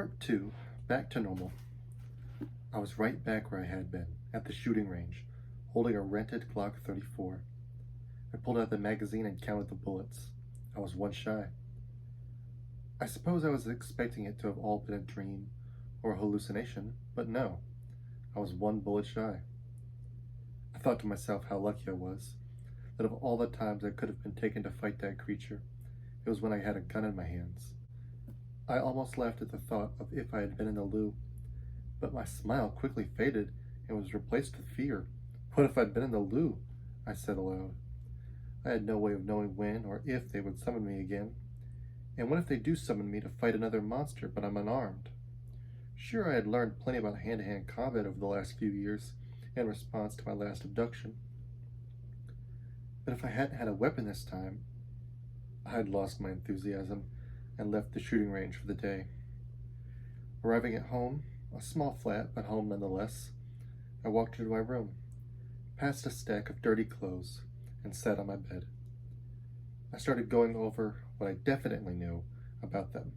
Part 2, Back to Normal. I was right back where I had been, at the shooting range, holding a rented Glock 34. I pulled out the magazine and counted the bullets. I was one shy. I suppose I was expecting it to have all been a dream or a hallucination, but no, I was one bullet shy. I thought to myself how lucky I was, that of all the times I could have been taken to fight that creature, it was when I had a gun in my hands. I almost laughed at the thought of if I had been in the loo, but my smile quickly faded and was replaced with fear. What if I'd been in the loo? I said aloud. I had no way of knowing when or if they would summon me again. And what if they do summon me to fight another monster, but I'm unarmed? Sure, I had learned plenty about hand-to-hand combat over the last few years in response to my last abduction. But if I hadn't had a weapon this time, I had lost my enthusiasm and left the shooting range for the day. Arriving at home, a small flat, but home nonetheless, I walked into my room, past a stack of dirty clothes, and sat on my bed. I started going over what I definitely knew about them,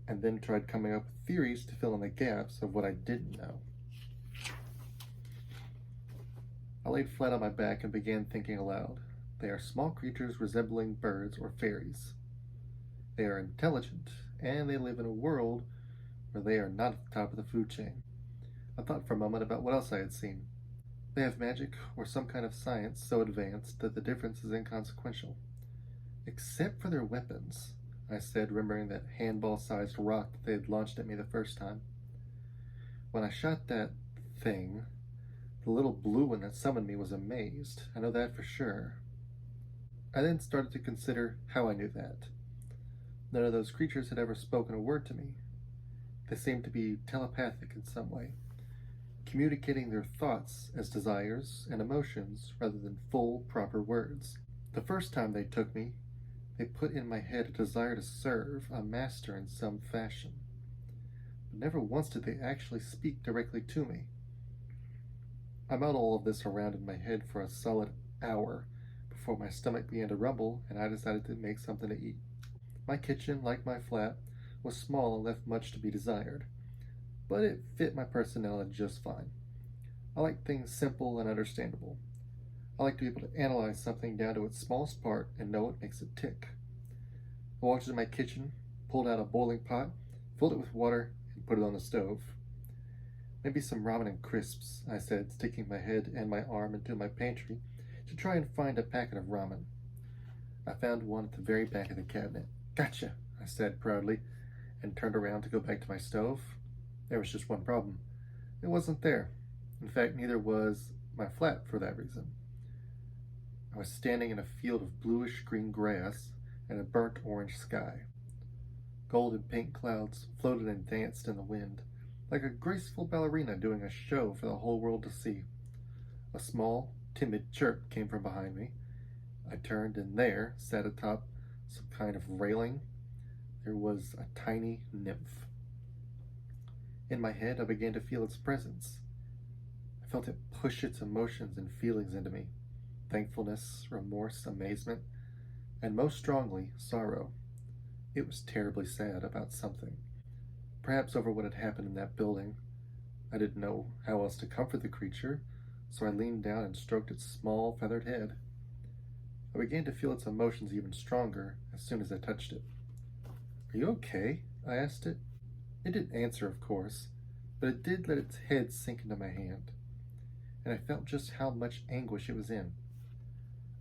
and then tried coming up with theories to fill in the gaps of what I didn't know. I laid flat on my back and began thinking aloud. They are small creatures resembling birds or fairies. They are intelligent, and they live in a world where they are not at the top of the food chain. I thought for a moment about what else I had seen. They have magic or some kind of science so advanced that the difference is inconsequential. Except for their weapons, I said, remembering that handball-sized rock that they had launched at me the first time. When I shot that thing, the little blue one that summoned me was amazed. I know that for sure. I then started to consider how I knew that. None of those creatures had ever spoken a word to me. They seemed to be telepathic in some way, communicating their thoughts as desires and emotions rather than full, proper words. The first time they took me, they put in my head a desire to serve a master in some fashion. But never once did they actually speak directly to me. I mulled all of this around in my head for a solid hour before my stomach began to rumble and I decided to make something to eat. My kitchen, like my flat, was small and left much to be desired, but it fit my personality just fine. I like things simple and understandable. I like to be able to analyze something down to its smallest part and know what makes it tick. I walked into my kitchen, pulled out a boiling pot, filled it with water, and put it on the stove. Maybe some ramen and crisps, I said, sticking my head and my arm into my pantry to try and find a packet of ramen. I found one at the very back of the cabinet. Gotcha, I said proudly, and turned around to go back to my stove. There was just one problem. It wasn't there. In fact, neither was my flat for that reason. I was standing in a field of bluish-green grass and a burnt orange sky. Gold and pink clouds floated and danced in the wind, like a graceful ballerina doing a show for the whole world to see. A small, timid chirp came from behind me. I turned, and there, sat atop some kind of railing, there was a tiny nymph. In my head, I began to feel its presence. I felt it push its emotions and feelings into me. Thankfulness, remorse, amazement, and most strongly, sorrow. It was terribly sad about something. Perhaps over what had happened in that building. I didn't know how else to comfort the creature, so I leaned down and stroked its small, feathered head. I began to feel its emotions even stronger as soon as I touched it. "Are you okay?" I asked it. It didn't answer, of course, but it did let its head sink into my hand, and I felt just how much anguish it was in.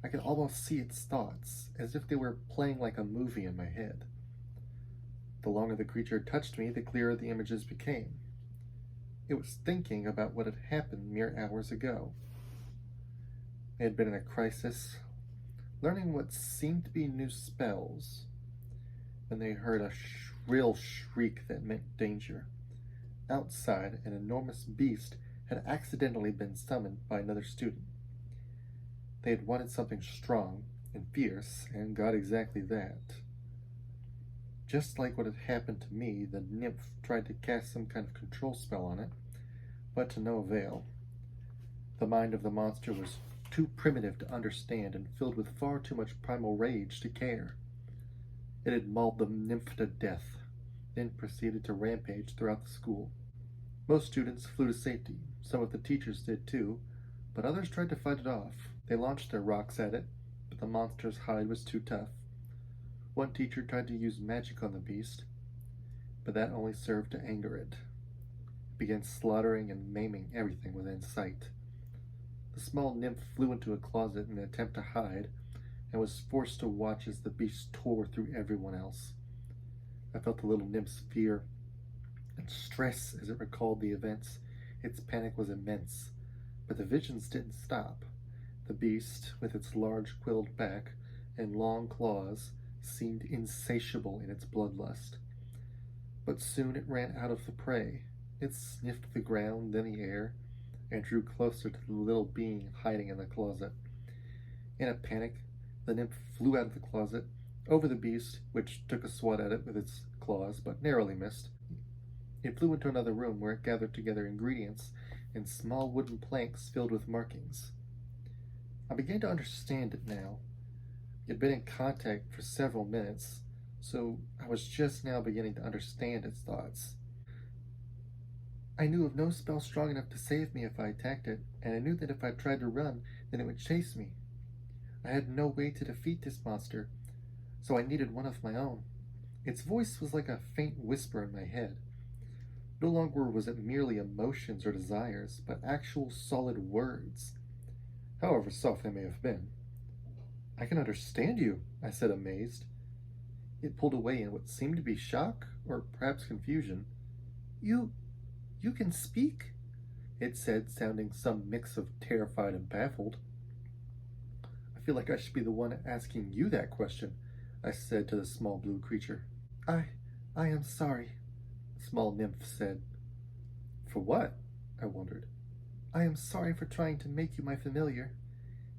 I could almost see its thoughts, as if they were playing like a movie in my head. The longer the creature touched me, the clearer the images became. It was thinking about what had happened mere hours ago. They had been in a crisis, learning what seemed to be new spells, when they heard a shrill shriek that meant danger. Outside, an enormous beast had accidentally been summoned by another student. They had wanted something strong and fierce, and got exactly that. Just like what had happened to me, the nymph tried to cast some kind of control spell on it, but to no avail. The mind of the monster was too primitive to understand and filled with far too much primal rage to care. It had mauled the nymph to death, then proceeded to rampage throughout the school. Most students flew to safety, some of the teachers did too, but others tried to fight it off. They launched their rocks at it, but the monster's hide was too tough. One teacher tried to use magic on the beast, but that only served to anger it. It began slaughtering and maiming everything within sight. The small nymph flew into a closet in an attempt to hide, and was forced to watch as the beast tore through everyone else. I felt the little nymph's fear and stress as it recalled the events. Its panic was immense, but the visions didn't stop. The beast, with its large quilled back and long claws, seemed insatiable in its bloodlust. But soon it ran out of the prey. It sniffed the ground, then the air, and drew closer to the little being hiding in the closet. In a panic, the nymph flew out of the closet, over the beast, which took a swat at it with its claws, but narrowly missed. It flew into another room where it gathered together ingredients and small wooden planks filled with markings. I began to understand it now. It had been in contact for several minutes, so I was just now beginning to understand its thoughts. I knew of no spell strong enough to save me if I attacked it, and I knew that if I tried to run, then it would chase me. I had no way to defeat this monster, so I needed one of my own. Its voice was like a faint whisper in my head. No longer was it merely emotions or desires, but actual solid words, however soft they may have been. I can understand you, I said, amazed. It pulled away in what seemed to be shock, or perhaps confusion. You can speak? It said, sounding some mix of terrified and baffled. I feel like I should be the one asking you that question, I said to the small blue creature. I am sorry, the small nymph said. For what? I wondered. I am sorry for trying to make you my familiar.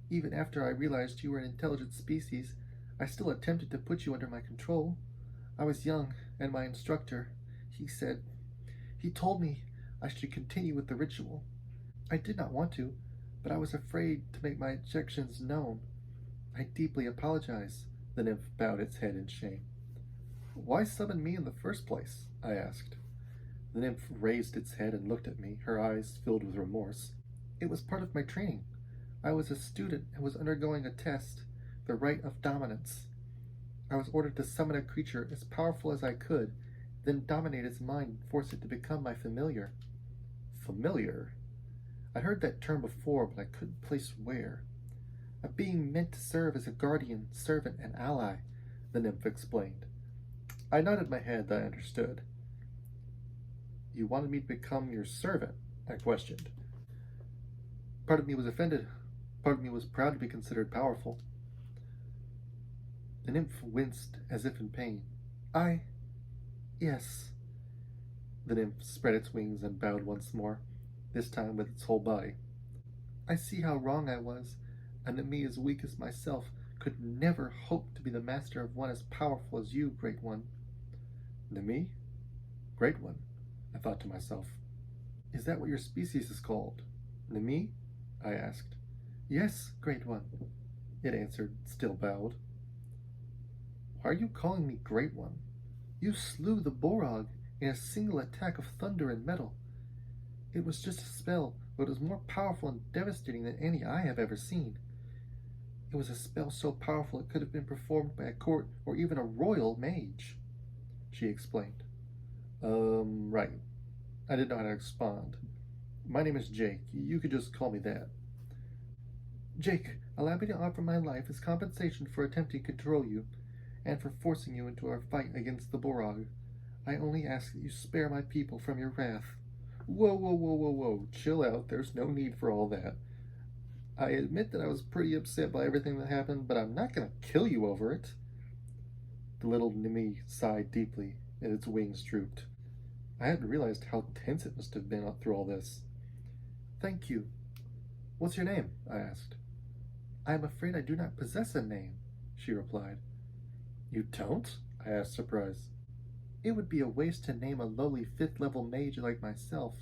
Even after I realized you were an intelligent species, I still attempted to put you under my control. I was young, and my instructor, he told me I should continue with the ritual. I did not want to, but I was afraid to make my objections known. I deeply apologize, the nymph bowed its head in shame. Why summon me in the first place? I asked. The nymph raised its head and looked at me, her eyes filled with remorse. It was part of my training. I was a student and was undergoing a test, the rite of dominance. I was ordered to summon a creature as powerful as I could, then dominate its mind and force it to become my familiar. Familiar? I'd heard that term before, but I couldn't place where. A being meant to serve as a guardian, servant, and ally, the nymph explained. I nodded my head that I understood. You wanted me to become your servant? I questioned. Part of me was offended. Part of me was proud to be considered powerful. The nymph winced as if in pain. Yes. The nymph spread its wings and bowed once more, this time with its whole body. I see how wrong I was, and that me as weak as myself could never hope to be the master of one as powerful as you, Great One. Me? Great One, I thought to myself. Is that what your species is called? Me? I asked. Yes, Great One, it answered, still bowed. Why are you calling me Great One? You slew the Borog in a single attack of thunder and metal. It was just a spell, but it was more powerful and devastating than any I have ever seen. It was a spell so powerful it could have been performed by a court or even a royal mage, she explained. Right. I didn't know how to respond. My name is Jake. You could just call me that. Jake, allow me to offer my life as compensation for attempting to control you, and for forcing you into our fight against the Borog. I only ask that you spare my people from your wrath. Whoa. Chill out. There's no need for all that. I admit that I was pretty upset by everything that happened, but I'm not going to kill you over it. The little Nimi sighed deeply, and its wings drooped. I hadn't realized how tense it must have been through all this. Thank you. What's your name? I asked. I am afraid I do not possess a name, she replied. You don't? I asked, surprised. It would be a waste to name a lowly 5th-level mage like myself.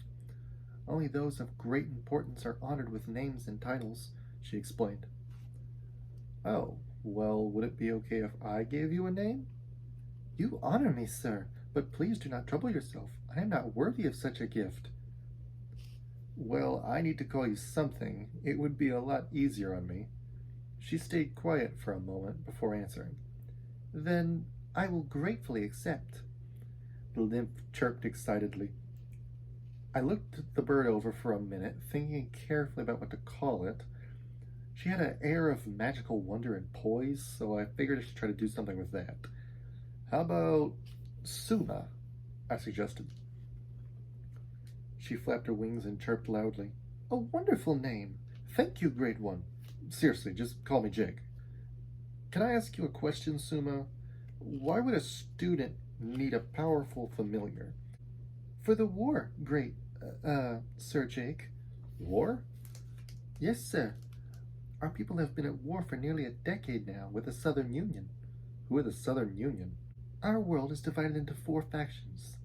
Only those of great importance are honored with names and titles, she explained. Oh, well, would it be okay if I gave you a name? You honor me, sir. But please do not trouble yourself. I am not worthy of such a gift. Well, I need to call you something. It would be a lot easier on me. She stayed quiet for a moment before answering. Then I will gratefully accept. The nymph chirped excitedly. I looked the bird over for a minute, thinking carefully about what to call it. She had an air of magical wonder and poise, so I figured I should try to do something with that. How about Suma? I suggested. She flapped her wings and chirped loudly. A wonderful name. Thank you, Great One. Seriously, just call me Jake. Can I ask you a question, Suma? Why would a student need a powerful familiar? For the war, great, Sir Jake. War? Yes, sir. Our people have been at war for nearly a decade now with the Southern Union. Who are the Southern Union? Our world is divided into 4 factions.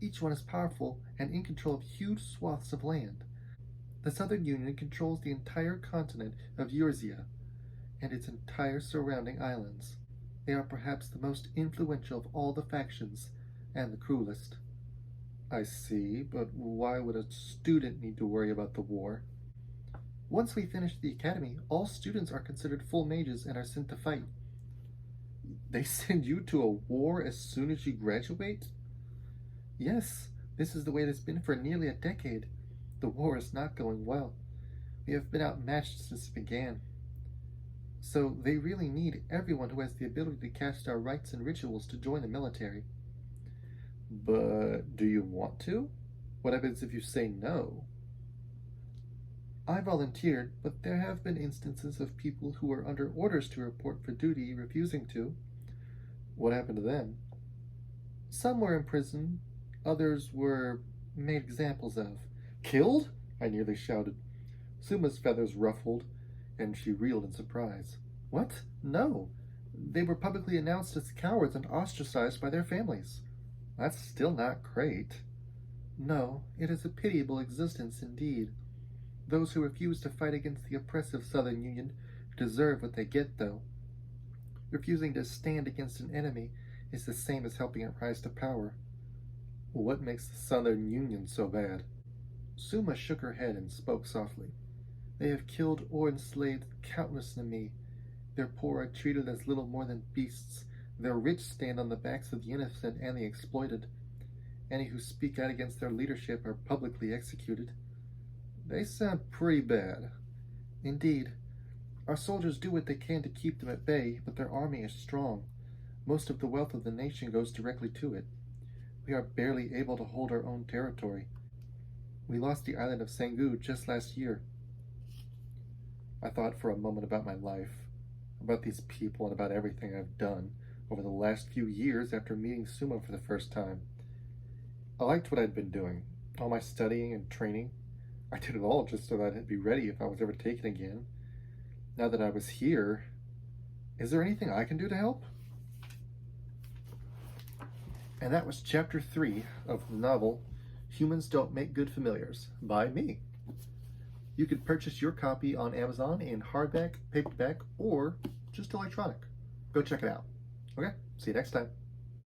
Each one is powerful and in control of huge swaths of land. The Southern Union controls the entire continent of Eurasia and its entire surrounding islands. They are perhaps the most influential of all the factions and the cruelest. I see, but why would a student need to worry about the war? Once we finish the academy, all students are considered full mages and are sent to fight. They send you to a war as soon as you graduate? Yes, this is the way it has been for nearly a decade. The war is not going well. We have been outmatched since it began. So they really need everyone who has the ability to cast our rites and rituals to join the military. But do you want to? What happens if you say no? I volunteered, but there have been instances of people who were under orders to report for duty refusing to. What happened to them? Some were imprisoned, others were made examples of. Killed? I nearly shouted. Suma's feathers ruffled, and she reeled in surprise. What? No. They were publicly announced as cowards and ostracized by their families. That's still not great. No, it is a pitiable existence indeed. Those who refuse to fight against the oppressive Southern Union deserve what they get, though. Refusing to stand against an enemy is the same as helping it rise to power. What makes the Southern Union so bad? Suma shook her head and spoke softly. They have killed or enslaved countless Nemi. Their poor are treated as little more than beasts. Their rich stand on the backs of the innocent and the exploited. Any who speak out against their leadership are publicly executed. They sound pretty bad. Indeed. Our soldiers do what they can to keep them at bay, but their army is strong. Most of the wealth of the nation goes directly to it. We are barely able to hold our own territory. We lost the island of Sengu just last year. I thought for a moment about my life, about these people, and about everything I've done over the last few years after meeting Suma for the first time. I liked what I'd been doing, all my studying and training. I did it all just so that I'd be ready if I was ever taken again. Now that I was here, is there anything I can do to help? And that was chapter 3 of the novel Humans Don't Make Good Familiars by me. You could purchase your copy on Amazon in hardback, paperback, or just electronic. Go check it out. Okay, see you next time.